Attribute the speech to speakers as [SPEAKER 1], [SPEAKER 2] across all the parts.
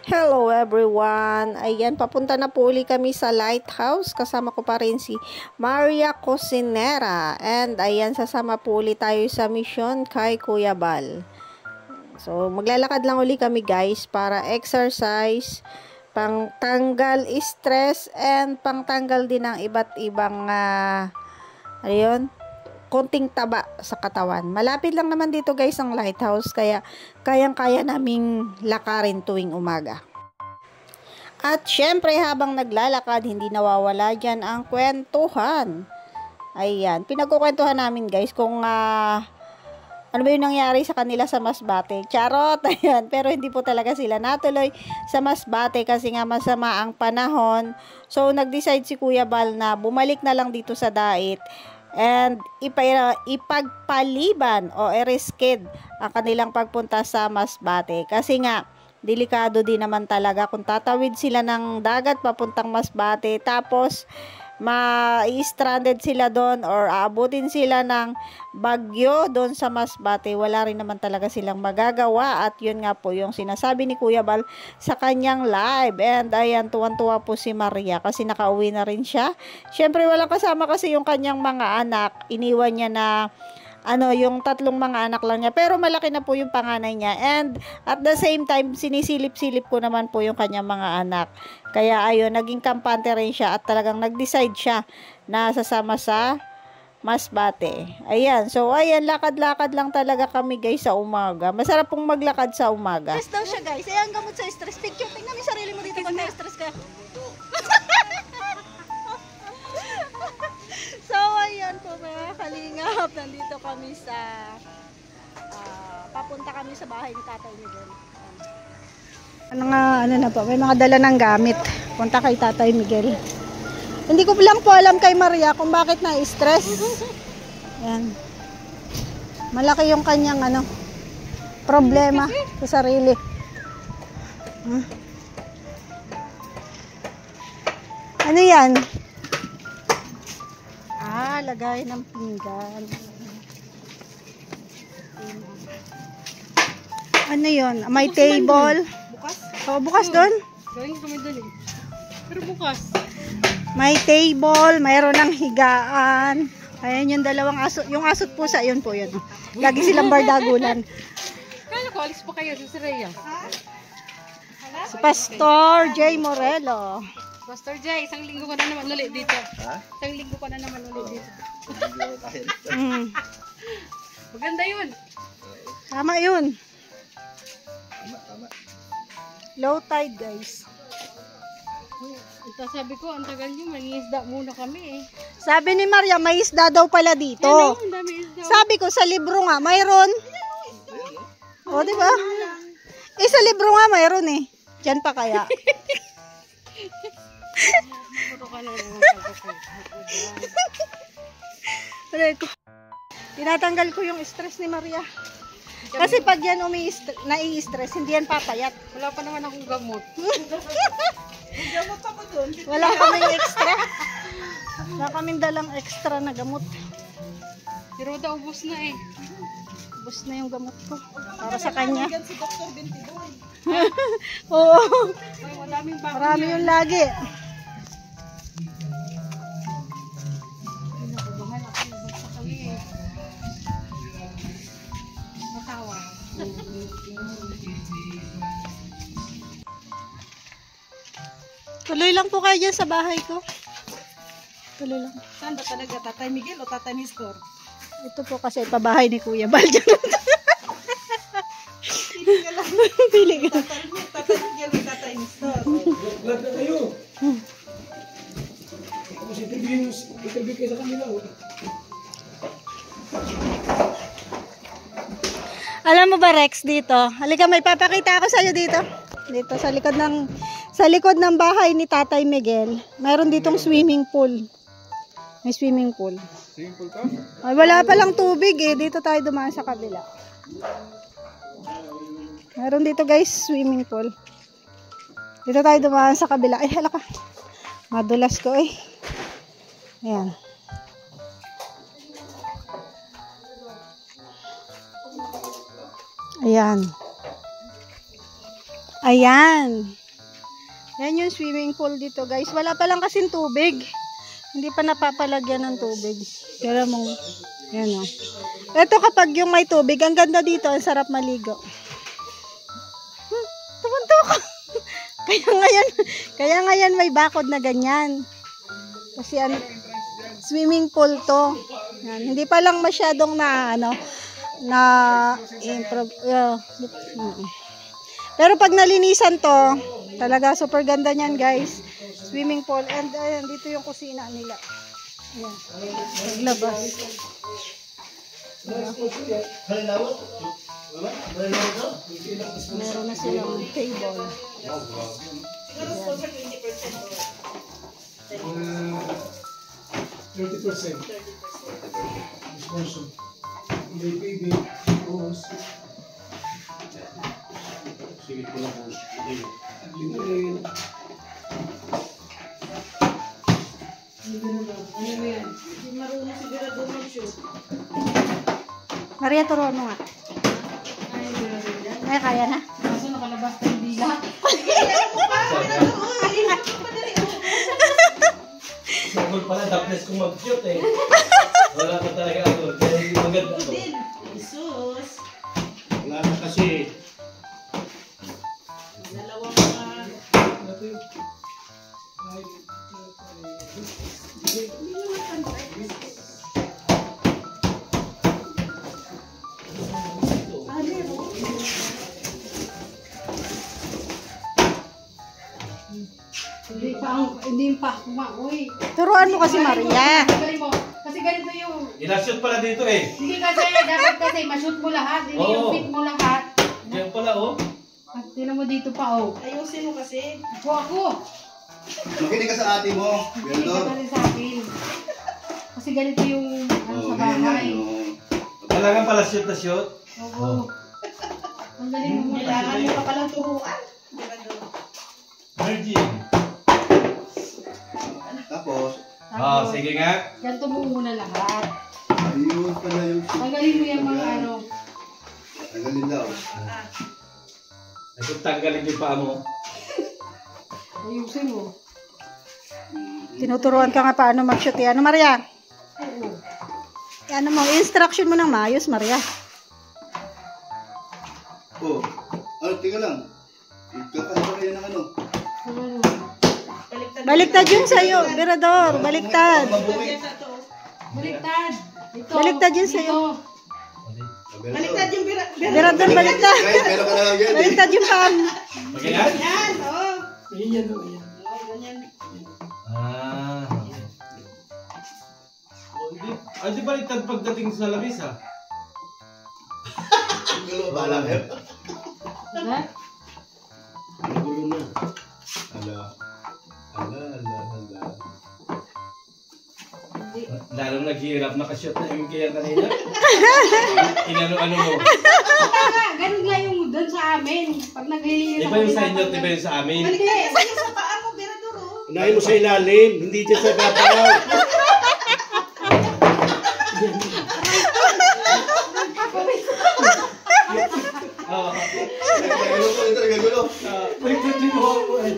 [SPEAKER 1] Hello everyone! Ayan, papunta na po uli kami sa lighthouse. Kasama ko pa rin si Maria Cosinera. And ayan, sasama po uli tayo sa mission kay Kuya Bal. So, maglalakad lang uli kami guys para exercise, pang tanggal stress, and pang tanggal din ng iba't ibang ayun, konting taba sa katawan. Malapit lang naman dito guys ang lighthouse, kaya kayang-kaya naming lakarin tuwing umaga. At syempre habang naglalakad, hindi nawawala dyan ang kwentuhan. Ayan, pinagkukwentuhan namin guys kung ano ba yung nangyari sa kanila sa Masbate. Charot, ayan. Pero hindi po talaga sila natuloy sa Masbate kasi nga masama ang panahon. So, nag-decide si Kuya Bal na bumalik na lang dito sa Dait and ipagpaliban o i-risked ang kanilang pagpunta sa Masbate. Kasi nga, delikado din naman talaga kung tatawid sila ng dagat papuntang Masbate tapos ma-stranded sila doon or aabutin sila ng bagyo doon sa Masbate. Wala rin naman talaga silang magagawa at yun nga po yung sinasabi ni Kuya Bal sa kanyang live. And ayan, tuwan-tuwa po si Maria kasi nakauwi na rin siya. Syempre walang kasama kasi yung kanyang mga anak. Iniwan niya na yung tatlong mga anak lang niya. Pero malaki na po yung panganay niya. And at the same time, sinisilip-silip ko naman po yung kanyang mga anak. Kaya ayun, naging kampante rin siya at talagang nag-decide siya na sasama sa Masbate. Ayan. So, ayan, lakad-lakad lang talaga kami guys sa umaga. Masarap pong maglakad sa umaga.
[SPEAKER 2] Stress daw siya guys. Ayan, gamot sa stress. Picture, tingnan mo yung sarili mo dito pag na-stress ka. So, ayan po mga kalingap. Nandito kami sa papunta kami sa bahay ni Tatay Miguel.
[SPEAKER 1] Ano na po, may mga dala ng gamit. Punta kay Tatay Miguel. Hindi ko lang po alam kay Maria kung bakit na-stress. Ayan. Malaki yung kanyang problema sa sarili. Ano yan? Lagay ng pinggan. Ano yun? May table.
[SPEAKER 2] Bukas?
[SPEAKER 1] Oo, bukas doon.
[SPEAKER 2] Galing kami doon eh. Pero bukas.
[SPEAKER 1] May table, mayroon ng higaan. Ayan yung dalawang aso. Yung asot pusa, yun po yun. Lagi silang bardagulan.
[SPEAKER 2] Kala ko, alis pa kayo sa Rhea.
[SPEAKER 1] Si Pastor J. Morelo.
[SPEAKER 2] Pastor Jay, isang linggo ka na naman ulit dito. Ha? Isang linggo ka na naman ulit dito. Maganda yun.
[SPEAKER 1] Tama yun. Tama. Low tide guys.
[SPEAKER 2] Sabi ko, ang tagal nyo, mangingisda muna kami eh.
[SPEAKER 1] Sabi ni Maria, may isda daw pala dito.
[SPEAKER 2] Ano, ang dami isda.
[SPEAKER 1] Sabi ko, sa libro nga, mayroon. O, diba? Sa libro nga, mayroon eh. Diyan pa kaya. Tinatanggal ko yung stress ni Maria. Kasi pag yan nai-stress, hindi yan papayat.
[SPEAKER 2] Wala pa naman akong gamot.
[SPEAKER 1] Gamot ako dun. Wala kaming extra. Wala kaming dalang extra na gamot.
[SPEAKER 2] Pero daw ubos na eh.
[SPEAKER 1] Ubos na yung gamot ko. Para sa kanya.
[SPEAKER 2] Si Dr. Bintiboy.
[SPEAKER 1] Oo.
[SPEAKER 2] Marami
[SPEAKER 1] yung lagi. Tuloy lang po kayo dyan sa bahay ko. Tuloy lang.
[SPEAKER 2] Saan ba talaga? Tatay Miguel o Tatay Nestor?
[SPEAKER 1] Ito po kasi pabahay ni Kuya Bal.
[SPEAKER 2] Pili ka lang.
[SPEAKER 1] Pili ka.
[SPEAKER 2] Tatay Miguel o Tatay Nestor?
[SPEAKER 3] Vlog na kayo. Tapos interview kayo sa kanila.
[SPEAKER 1] Alam mo ba Rex dito? Halika, may papakita ako sa iyo dito. Dito sa likod ng bahay ni Tatay Miguel. Mayroon ditong swimming pool. May swimming pool.
[SPEAKER 3] Swimming pool ka?
[SPEAKER 1] Ay, wala pa lang tubig eh. Dito tayo dumaan sa kabila. Mayroon dito guys, swimming pool. Dito tayo dumaan sa kabila. Ay, hala ka. Madulas ko eh. Ayan. Ayan. Ayan. Yan yung swimming pool dito, guys. Wala pa lang kasing tubig. Hindi pa napapalagyan ng tubig. Kaya mo, yan o. Ito kapag yung may tubig, ang ganda dito, ang sarap maligo. Tumuntok! kaya ngayon may bakod na ganyan. Kasi ano, swimming pool to. Yan. Hindi pa lang masyadong pero pag nalinisan to, talaga super ganda niyan, guys. Swimming pool. And ayan, dito yung kusina nila. Ayan. Naglabas. Meron na silang table.
[SPEAKER 3] 30%. Disposal. Hindi pwede. Sige po lang po. Limurin.
[SPEAKER 1] Maria, turuan mo nga. Ay, kaya na.
[SPEAKER 2] Kaso nakalabas tayong dila.
[SPEAKER 4] Sabol pala, dapnes kong mag-shoot eh. Wala pa talaga ako. Kaya hindi maganda ako.
[SPEAKER 2] Jesus.
[SPEAKER 3] Wala na kasi.
[SPEAKER 2] Dalawang mga... Hindi pa uy.
[SPEAKER 1] Turuan mo kasi, Maria.
[SPEAKER 2] Galing mo. Kasi ganito yung...
[SPEAKER 4] Ina-shoot pala dito eh.
[SPEAKER 2] Hindi kasi, dapat kasi ma-shoot mo lahat. Hindi yung fit mo lahat.
[SPEAKER 4] Diyan pala oh.
[SPEAKER 2] At tinan mo dito pa oh.
[SPEAKER 5] Ayusin mo kasi.
[SPEAKER 2] Ako.
[SPEAKER 6] Makinig ka sa ate mo.
[SPEAKER 2] Hindi ka pa rin sa akin. Kasi ganito yung ano sa bahay.
[SPEAKER 4] Kailangan pala shoot na shoot.
[SPEAKER 2] Oo. Ang galing mo.
[SPEAKER 5] Kailangan mo pa palang turuan.
[SPEAKER 4] Virgin.
[SPEAKER 6] Tapos,
[SPEAKER 4] Sige nga.
[SPEAKER 2] Ganito mo muna lahat.
[SPEAKER 6] ayun pala yung...
[SPEAKER 2] Tanggalin mo yung mga ano.
[SPEAKER 6] Tanggalin daw.
[SPEAKER 4] Ay kung tanggalin yung paa mo.
[SPEAKER 2] Ayusin mo.
[SPEAKER 1] Tinuturuan ka nga paano mag-shoot. Ano, Maria?
[SPEAKER 2] Oo.
[SPEAKER 1] Ano mo, instruction mo ng maayos, Maria.
[SPEAKER 6] Oh, ano, tingnan lang. Ikakanta kayo ng ano.
[SPEAKER 2] Ano?
[SPEAKER 1] Baliktad yun sa'yo, Berador. Baliktad.
[SPEAKER 2] Baliktad. Ito.
[SPEAKER 1] Baliktad yun sa'yo.
[SPEAKER 5] Baliktad yung
[SPEAKER 1] Berador, baliktad.
[SPEAKER 6] Guys, meron ka na lang yan.
[SPEAKER 1] Baliktad yung pam.
[SPEAKER 4] Ganyan?
[SPEAKER 5] Yan, oh.
[SPEAKER 3] Iyan o, iyan.
[SPEAKER 5] Oh, ganyan.
[SPEAKER 4] Ah. Ay di baliktad pagdating sa lamisa.
[SPEAKER 6] Gulo ba lang eh?
[SPEAKER 2] Ha?
[SPEAKER 3] Nagulo na.
[SPEAKER 6] Ala.
[SPEAKER 4] Lalo naghihirap nakashoot na yung kaya kanina. Inano-ano mo.
[SPEAKER 2] Ganun nga yung doon sa amin. Pag naglilinis
[SPEAKER 4] Di ba yung sa inyo, di ba yung sa amin?
[SPEAKER 5] Hindi, sige sa paa mo, Berador, oh.
[SPEAKER 3] Unahin mo sa ilalim, hindi dyan sa babaw.
[SPEAKER 4] Oo.
[SPEAKER 6] Gulo ko ito, gulo.
[SPEAKER 4] Baliktad yung buhok mo eh.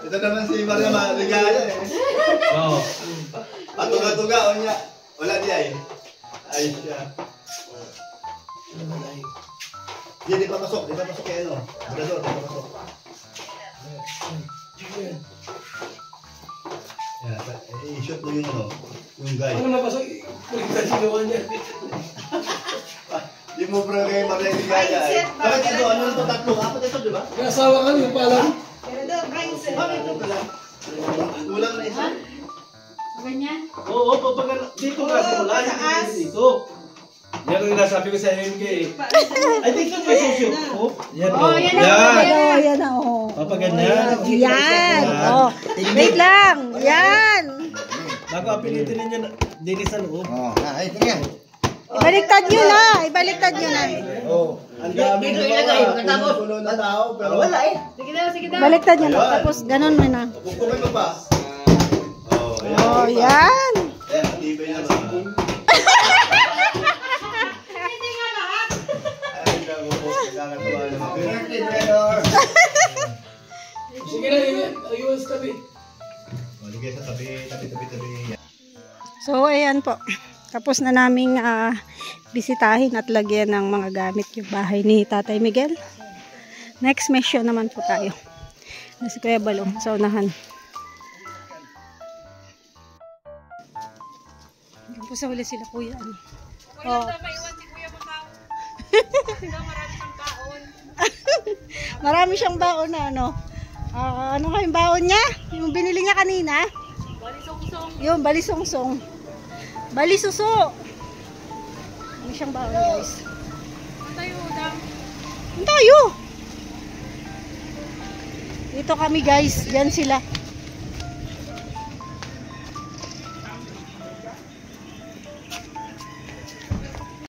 [SPEAKER 6] Ito naman si Maria Maligaya eh.
[SPEAKER 4] Oo.
[SPEAKER 6] Patuga-tuga, o niya. Wala niya eh. Ayos siya. Hindi, di papasok. Di papasok kay ano. Berador, di papasok. Yan, i-shoot mo yung ano. Yung guy.
[SPEAKER 3] Ano mapasok? Baliktad ginawa niya.
[SPEAKER 6] Di mo bro kay Maria Maligaya eh. Bakit ito? Ano ito? Tatlo? Apat ito, di ba?
[SPEAKER 3] May asawa ka niyo pa lang.
[SPEAKER 5] Berador, mindset.
[SPEAKER 6] Bakit ito pala? Kulang na isa.
[SPEAKER 2] Ganyan.
[SPEAKER 4] Oo, dito ka simula. Hindi dito. Yan ang nasabi ko sa MK. Ay, dito nyo isushoot. Oh, yan
[SPEAKER 2] Oh,
[SPEAKER 4] oh.
[SPEAKER 2] yan
[SPEAKER 4] Yan.
[SPEAKER 1] Oh, yan na, oh.
[SPEAKER 4] Papa, ganyan.
[SPEAKER 1] Yan. Oh. Wait lang. Yan.
[SPEAKER 4] Bago apilitin ninyo na dinis sa loob.
[SPEAKER 6] Oh, ay, tingnan.
[SPEAKER 1] Ibaliktad nyo na. Ibaliktad nyo na.
[SPEAKER 6] Oh, ang dami na puno na tao, pero wala eh.
[SPEAKER 2] Sige daw, sige daw.
[SPEAKER 1] Baliktad nyo na. Tapos ganun mo na.
[SPEAKER 6] Pupukin mo pa. Oh,
[SPEAKER 1] Oh, yan.
[SPEAKER 6] Ayan, tibay na ba?
[SPEAKER 2] Hindi nga lahat.
[SPEAKER 6] Ay, naku po, kailangan Happy birthday, Bredor!
[SPEAKER 3] Sige na, ayos tabi.
[SPEAKER 6] Maligay sa tabi.
[SPEAKER 1] So, ayan po. Tapos na naming bisitahin at lagyan ng mga gamit yung bahay ni Tatay Miguel. Next mission naman po tayo. Si Kuya Balong sa unahan. Hanggang po sa huli sila Kuya. Oh. Marami siyang baon na ano. Ano kayong baon niya? Yung binili niya kanina? Balisungsong. Yung balisungsong. Balisuso. Ano siyang baon guys? Tayo. Dito kami guys. Diyan sila.